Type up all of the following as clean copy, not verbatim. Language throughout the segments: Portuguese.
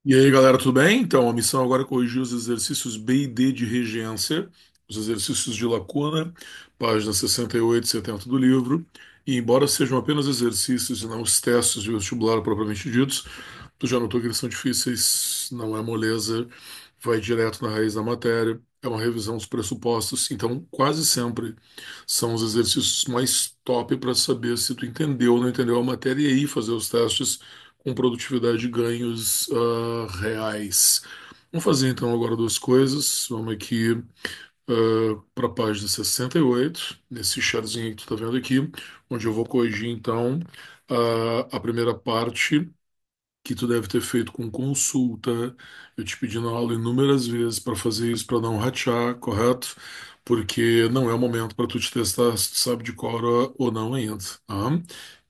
E aí, galera, tudo bem? Então, a missão agora é corrigir os exercícios B e D de regência, os exercícios de lacuna, páginas 68 e 70 do livro. E embora sejam apenas exercícios e não os testes de vestibular propriamente ditos, tu já notou que eles são difíceis, não é moleza, vai direto na raiz da matéria, é uma revisão dos pressupostos, então quase sempre são os exercícios mais top para saber se tu entendeu ou não entendeu a matéria e aí fazer os testes com produtividade e ganhos reais. Vamos fazer então agora duas coisas. Vamos aqui para a página 68, nesse chartzinho que tu está vendo aqui, onde eu vou corrigir então a primeira parte que tu deve ter feito com consulta. Eu te pedi na aula inúmeras vezes para fazer isso, para não ratear, correto? Porque não é o momento para tu te testar se tu sabe de cor ou não ainda. Tá?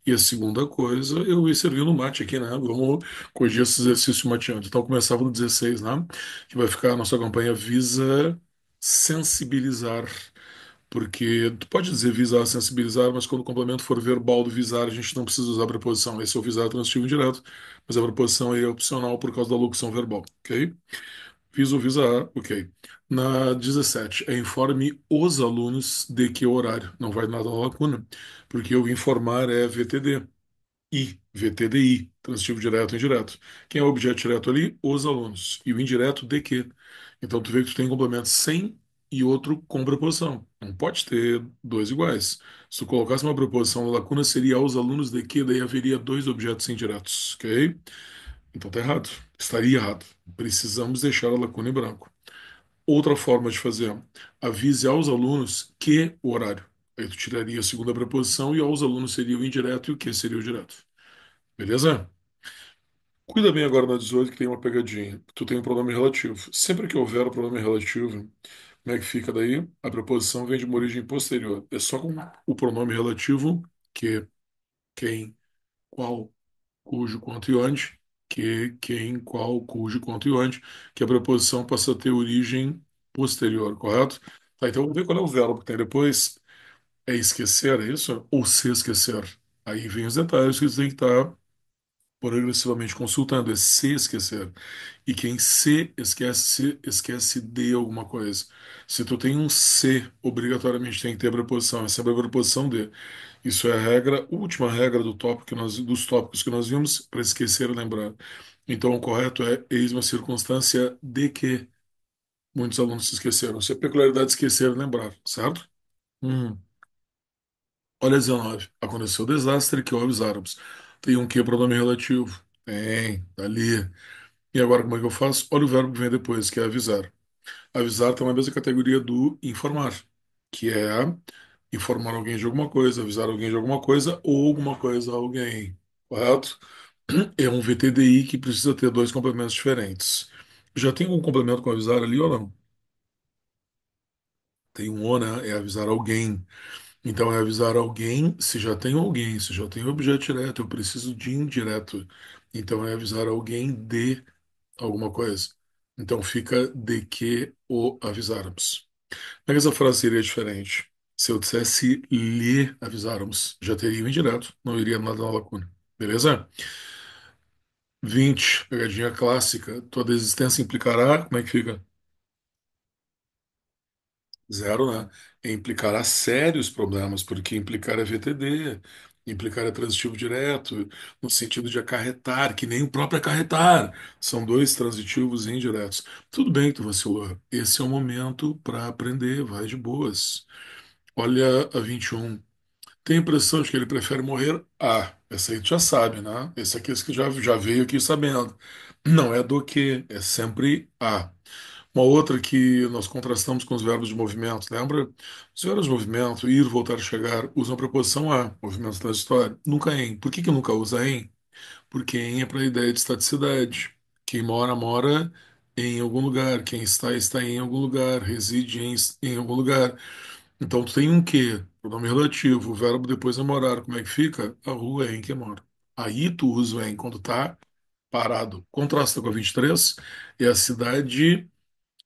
E a segunda coisa, eu ia servir no mate aqui, né? Vamos corrigir esse exercício mateando. Então, começava no 16, né? Que vai ficar a nossa campanha visa sensibilizar. Porque tu pode dizer visar, sensibilizar, mas quando o complemento for verbal do visar, a gente não precisa usar a preposição. Esse é o visar transitivo indireto, mas a preposição aí é opcional por causa da locução verbal, ok? Visa ou visar, ok. Na 17, é informe os alunos de que horário. Não vai nada na lacuna, porque o informar é VTD. VTDI, transitivo direto e indireto. Quem é o objeto direto ali? Os alunos. E o indireto, de que. Então, tu vê que tu tem um complemento sem e outro com preposição. Não pode ter dois iguais. Se tu colocasse uma preposição na lacuna, seria aos alunos de que, daí haveria dois objetos indiretos, ok? Então tá errado. Estaria errado. Precisamos deixar a lacuna em branco. Outra forma de fazer, avise aos alunos que o horário. Aí tu tiraria a segunda preposição e aos alunos seria o indireto e o que seria o direto. Beleza? Cuida bem agora na 18 que tem uma pegadinha. Tu tem um pronome relativo. Sempre que houver o pronome relativo, como é que fica daí? A preposição vem de uma origem posterior. É só com o pronome relativo que, quem, qual, cujo, quanto e onde, que, quem, qual, cujo, quanto e onde, que a preposição passa a ter origem posterior, correto? Tá, então vamos ver qual é o verbo que tem depois. É esquecer, é isso? Ou se esquecer? Aí vem os detalhes que você tem que estar progressivamente consultando, é se esquecer. E quem se esquece de alguma coisa. Se tu tem um se, obrigatoriamente tem que ter a preposição, é sempre a preposição de. Isso é a regra, última regra do tópico que dos tópicos que nós vimos, para esquecer e lembrar. Então, o correto é eis uma circunstância de que muitos alunos se esqueceram. Isso é peculiaridade de esquecer e lembrar, certo? Hum. Olha 19. Aconteceu o desastre que houve os árabes. Tem um que pronome relativo? Tem, tá ali. E agora como é que eu faço? Olha o verbo que vem depois, que é avisar. Avisar está na mesma categoria do informar, que é informar alguém de alguma coisa, avisar alguém de alguma coisa ou alguma coisa a alguém, correto? É um VTDI que precisa ter dois complementos diferentes. Já tem um complemento com avisar ali ou não? Tem um ou, né? É avisar alguém. Então é avisar alguém se já tem alguém, se já tem objeto direto, eu preciso de indireto. Então é avisar alguém de alguma coisa. Então fica de que o avisáramos. Como é que essa frase seria diferente? Se eu dissesse lhe avisáramos, já teria o indireto, não iria nada na lacuna. Beleza? 20, pegadinha clássica. Tua desistência implicará. Como é que fica? Zero, né? Implicará sérios problemas, porque implicar é VTD, implicar é transitivo direto, no sentido de acarretar, que nem o próprio acarretar. São dois transitivos indiretos. Tudo bem que tu vacilou. Esse é o momento para aprender, vai de boas. Olha a 21. Tem a impressão de que ele prefere morrer? Ah, essa aí tu já sabe, né? Esse aqui é esse que já veio aqui sabendo. Não é do que, é sempre a. Uma outra que nós contrastamos com os verbos de movimento, lembra? Os verbos de movimento, ir, voltar, chegar, usam a preposição a, movimento transitório, nunca em. Por que que nunca usa em? Porque em é para a ideia de estaticidade. Quem mora, mora em algum lugar. Quem está, está em algum lugar. Reside em algum lugar. Então tu tem um que, pronome relativo, o verbo depois é morar. Como é que fica? A rua é em que mora. Aí tu usa o em quando tá parado. Contrasta com a 23, é a cidade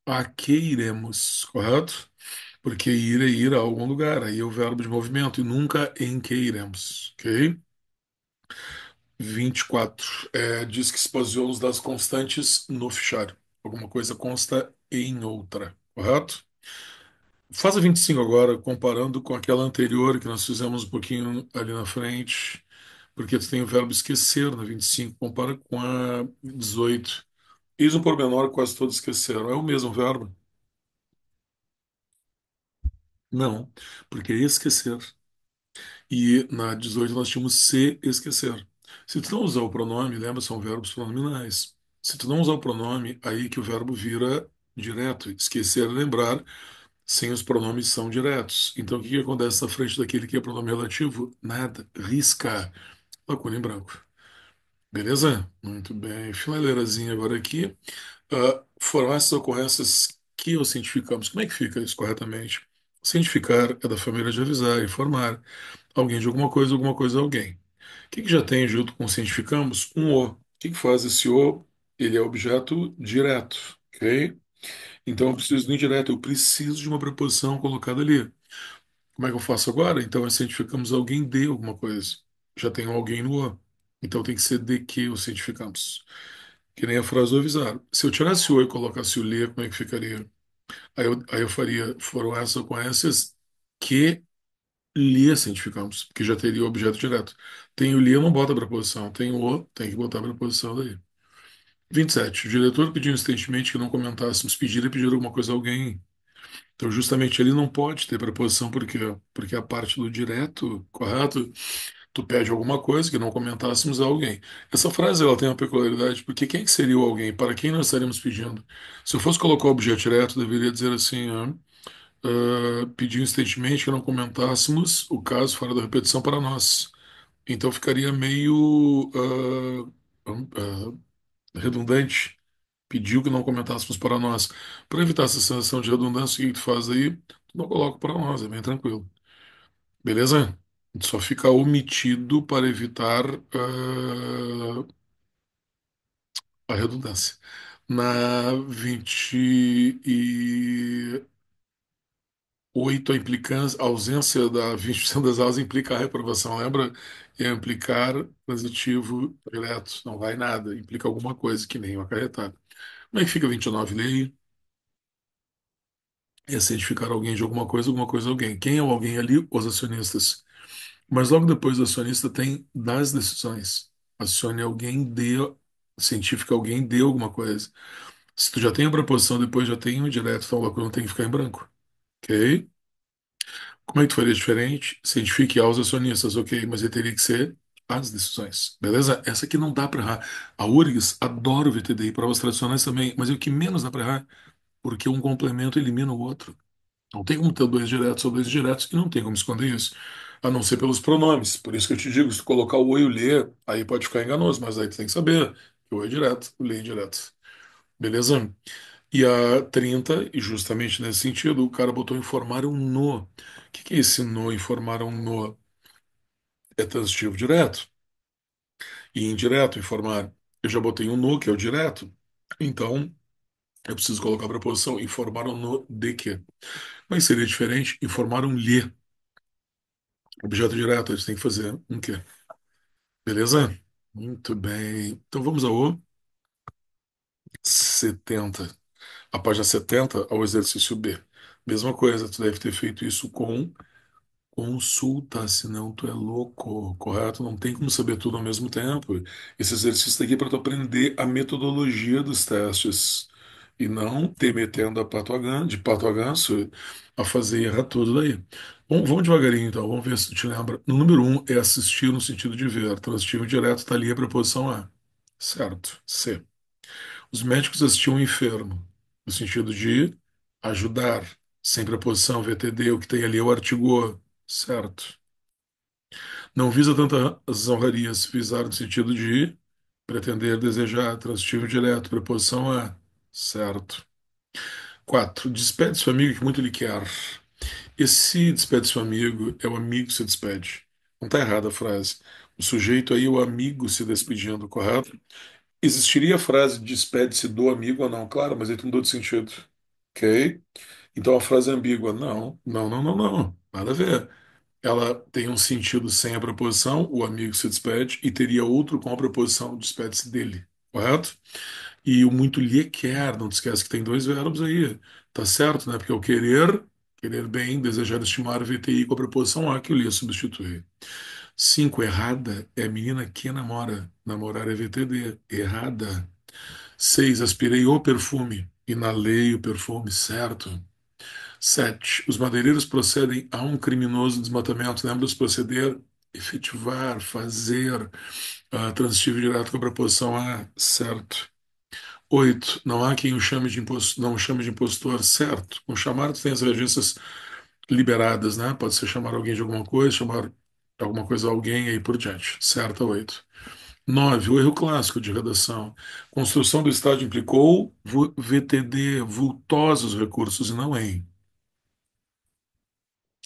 a que iremos, correto? Porque ir é ir a algum lugar, aí é o verbo de movimento e nunca em que iremos, ok? 24. Diz que se baseou nos dados constantes no fichário. Alguma coisa consta em outra, correto? Faz a 25 agora, comparando com aquela anterior que nós fizemos um pouquinho ali na frente, porque tu tem o verbo esquecer na 25, compara com a 18. Eis um pormenor que quase todos esqueceram. É o mesmo verbo? Não, porque é esquecer. E na 18 nós tínhamos se esquecer. Se tu não usar o pronome, lembra, são verbos pronominais. Se tu não usar o pronome, aí que o verbo vira direto. Esquecer é lembrar, sem os pronomes são diretos. Então o que que acontece na frente daquele que é pronome relativo? Nada. Risca. Lacuna em branco. Beleza? Muito bem. Fileirazinha agora aqui. Foram essas ocorrências que o cientificamos. Como é que fica isso corretamente? Cientificar é da família de avisar, informar alguém de alguma coisa, alguém. O que que já tem junto com cientificamos? Um o. O que que faz esse o? Ele é objeto direto, ok? Então eu preciso do indireto, eu preciso de uma preposição colocada ali. Como é que eu faço agora? Então cientificamos alguém de alguma coisa. Já tem um alguém no o. Então tem que ser de que o cientificamos. Que nem a frase do avisar. Se eu tirasse o e colocasse o lhe, como é que ficaria? Aí eu faria, foram essas ocorrências que lhe cientificamos, porque já teria o objeto direto. Tem o lhe, não bota a preposição. Tem o, tem que botar a preposição daí. 27. O diretor pediu insistentemente que não comentássemos. Pedir é pedir alguma coisa a alguém. Então, justamente, ele não pode ter preposição, porque a parte do direto, correto? Tu pede alguma coisa que não comentássemos a alguém. Essa frase ela tem uma peculiaridade, porque quem que seria o alguém? Para quem nós estaríamos pedindo? Se eu fosse colocar o objeto direto, eu deveria dizer assim, pediu insistentemente que não comentássemos o caso fora da repetição para nós. Então ficaria meio redundante. Pediu que não comentássemos para nós. Para evitar essa sensação de redundância, o que tu faz aí? Tu não coloca para nós, é bem tranquilo. Beleza? Só fica omitido para evitar a redundância. Na 28, a ausência da 20% das aulas implica a reprovação, lembra? É implicar transitivo direto, não vai nada, implica alguma coisa que nem o acarretado. Como é que fica 29 lei? É cientificar alguém de alguma coisa, alguém. Quem é o alguém ali? Os acionistas. Mas logo depois do acionista tem das decisões. Acione alguém de, cientifica alguém de alguma coisa. Se tu já tem a proposição, depois já tem o indireto, então logo não tem que ficar em branco. Ok? Como é que tu faria diferente? Cientifique aos acionistas, ok, mas ele teria que ser as decisões. Beleza? Essa aqui não dá para errar. A URGS adora o VTDI, provas tradicionais também, mas é o que menos dá para errar, porque um complemento elimina o outro. Não tem como ter dois diretos ou dois diretos e não tem como esconder isso. A não ser pelos pronomes. Por isso que eu te digo, se tu colocar o oi e o lê, aí pode ficar enganoso, mas aí tu tem que saber que o oi é direto, o lê é direto. Beleza? E a 30 e justamente nesse sentido, o cara botou informar um no. O que que é esse no, informar um no? É transitivo direto e indireto, informar. Eu já botei um no, que é o direto. Então, eu preciso colocar a preposição informar um no de quê? Mas seria diferente, informar um lhe. Objeto direto, a gente tem que fazer um quê? Beleza? Muito bem. Então vamos ao 70. A página 70 ao exercício B. Mesma coisa, tu deve ter feito isso com consulta, senão tu é louco, correto? Não tem como saber tudo ao mesmo tempo. Esse exercício tá aqui para tu aprender a metodologia dos testes e não te metendo de pato a ganso a fazer e errar tudo daí. Bom, vamos devagarinho então, vamos ver se tu te lembra. No número um é assistir no sentido de ver. Transitivo direto tá ali a preposição a. Certo. C. Os médicos assistiam um enfermo, no sentido de ajudar. Sem preposição, VTD, o que tem ali é o artigo o. Certo. Não visa tantas honrarias, visar no sentido de pretender, desejar, transitivo direto, preposição a. Certo. 4. Despede seu amigo que muito lhe quer. Esse despede seu amigo é o amigo que se despede. Não está errada a frase. O sujeito aí é o amigo se despedindo, correto? Existiria a frase despede-se do amigo ou não? Claro, mas aí tu mudou de sentido. Ok? Então a frase é ambígua. Não, não, não, não, não. Nada a ver. ela tem um sentido sem a preposição, o amigo se despede, e teria outro com a preposição, despede-se dele, correto? E o muito lhe quer, não te esquece que tem dois verbos aí, tá certo, né? Porque é o querer, querer bem, desejar, estimar, VTI com a preposição a que o lhe substitui. 5, errada é a menina que namora. Namorar é VTD. Errada. 6, aspirei o perfume. Inalei o perfume, certo. 7, os madeireiros procedem a um criminoso desmatamento. Lembra-se proceder, efetivar, fazer. Transitivo direto com a preposição a, certo. 8, não há quem o chame de impostor, não o chame de impostor, certo. Com chamar, tu tem as regências liberadas, né? Pode ser chamar alguém de alguma coisa, chamar alguma coisa a alguém e aí por diante. Certo, 8. 9, o erro clássico de redação. Construção do estádio implicou VTD, vultosos recursos, e não em.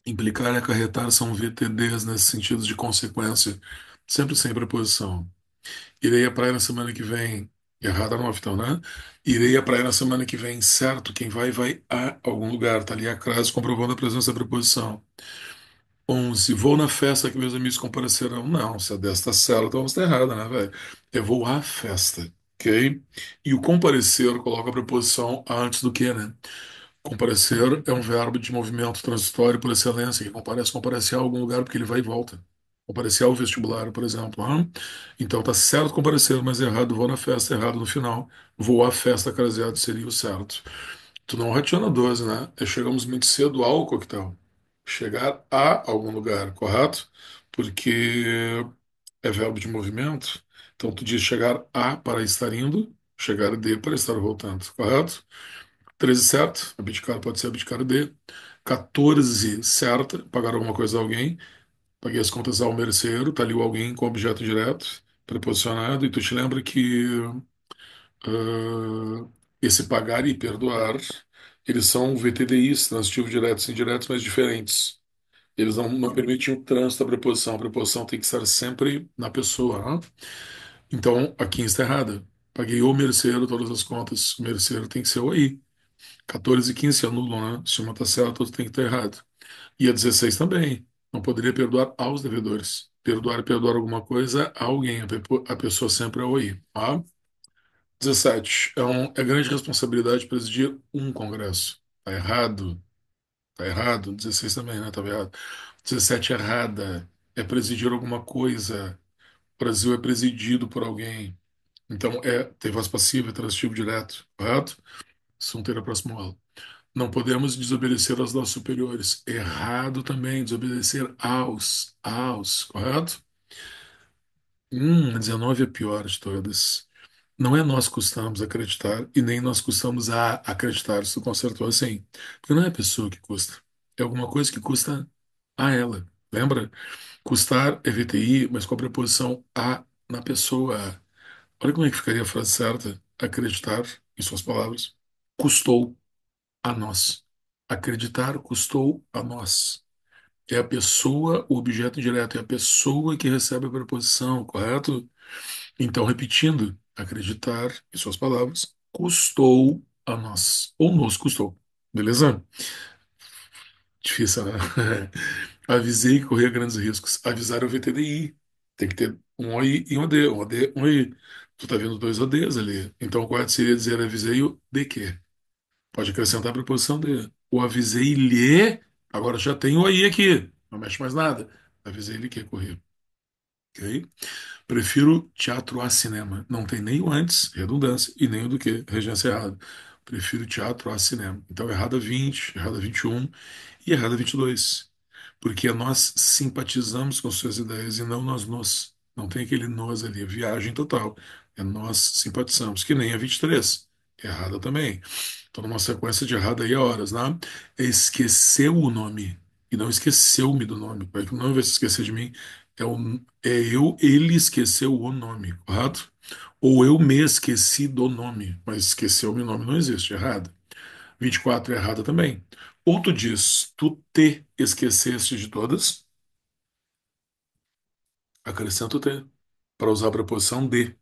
Implicar e acarretar são VTDs nesse sentido de consequência, sempre sem preposição. Irei à praia na semana que vem. Errada não, então, né? Irei à praia na semana que vem, certo? Quem vai, vai a algum lugar. Tá ali a crase comprovando a presença da preposição. 11. Vou na festa que meus amigos comparecerão. Não, se a desta certa, então você tá errada, né, velho? Eu vou à festa, ok? E o comparecer coloca a preposição antes do que, né? Comparecer é um verbo de movimento transitório por excelência, que comparece, comparece a algum lugar porque ele vai e volta. Comparecer ao vestibular, por exemplo. Então tá certo comparecer, mas errado vou na festa, errado no final. Vou à festa craseado seria o certo. Tu não raciona 12, né? Chegamos muito cedo ao coquetel. Chegar a algum lugar, correto? Porque é verbo de movimento. Então tu diz chegar a para estar indo, chegar de para estar voltando, correto? 13 certo, abdicar pode ser abdicar de. 14 certa, pagar alguma coisa a alguém. Paguei as contas ao merceeiro, tá ali o alguém com objeto direto, preposicionado, e tu te lembra que ah, esse pagar e perdoar, eles são VTDIs, transitivos diretos e indiretos, mas diferentes. Eles não permitem o trânsito da preposição. A preposição tem que estar sempre na pessoa. Então, aqui está errada. Paguei o merceeiro todas as contas. O merceeiro tem que ser o aí. 14 e 15 se anulam, né? Se uma está certa, outra tem que estar errado. E a 16 também. Não poderia perdoar aos devedores. Perdoar e perdoar alguma coisa a alguém. A pessoa sempre é o aí. 17. É grande responsabilidade presidir um congresso. Tá errado. Tá errado. 16 também, né? Tava errado. 17. Errada. É presidir alguma coisa. O Brasil é presidido por alguém. Então, tem voz passiva, é transitivo direto. Correto? Assunto na próxima aula. Não podemos desobedecer aos nossos superiores. Errado também, desobedecer aos, correto? 19 é a pior de todas. Não é nós que custamos acreditar e nem nós custamos a acreditar. Isso consertou assim. Porque não é a pessoa que custa. É alguma coisa que custa a ela. Lembra? Custar é VTI, mas com a preposição a na pessoa. Olha como é que ficaria a frase certa. Acreditar, em suas palavras, custou a nós. Acreditar custou a nós. É a pessoa, o objeto indireto, é a pessoa que recebe a preposição, correto? Então, repetindo, acreditar, em suas palavras, custou a nós, ou nos custou. Beleza? Difícil, né? Avisei que corria grandes riscos. Avisar é o VTDI. Tem que ter um OI e um AD. Um AD, um OI. Tu tá vendo dois ODs ali. Então, o correto seria dizer avisei o de quê? Pode acrescentar a preposição de. O avisei-lhe. Agora já tem o aí aqui. Não mexe mais nada. Avisei-lhe que ia correr. Ok? Prefiro teatro a cinema. Não tem nem o antes, redundância, e nem o do que, regência errada. Prefiro teatro a cinema. Então, errada 20, errada 21 e errada 22. Porque nós simpatizamos com suas ideias e não nós nos. Não tem aquele nós ali, é viagem total. É nós simpatizamos, que nem a 23. Errada também. Então, numa sequência de errada aí a horas, né? Esqueceu o nome e não esqueceu-me do nome. Porque não vai se esquecer de mim. Ele esqueceu o nome, correto? Ou eu me esqueci do nome, mas esqueceu-me o nome não existe, errado. 24 é errada também. Ou tu diz, tu te esqueceste de todas, acrescenta o te, para usar a preposição de.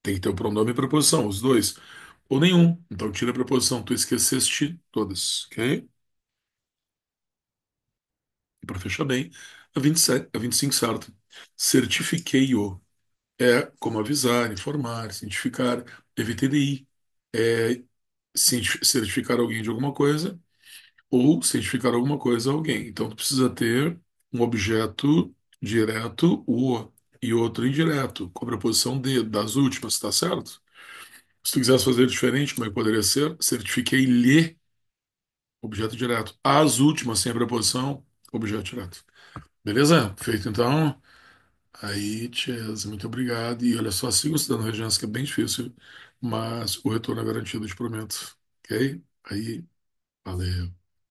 Tem que ter o pronome e a preposição, os dois. Ou nenhum. Então tira a preposição, tu esqueceste todas, ok? E para fechar bem, A 27, a 25, certo. Certifiquei-o. É como avisar, informar, cientificar. EVTDI. É certificar alguém de alguma coisa ou cientificar alguma coisa a alguém. Então, tu precisa ter um objeto direto, o, e outro indireto, com a preposição de, das últimas, tá certo? Se tu quisesse fazer diferente, como é que poderia ser? Certifiquei-lhe, objeto direto. As últimas, sem a preposição, objeto direto. Beleza? Feito então. Aí, Chess, muito obrigado. E olha só, siga estudando regência, que é bem difícil, mas o retorno é garantido, eu te prometo. Ok? Aí, valeu.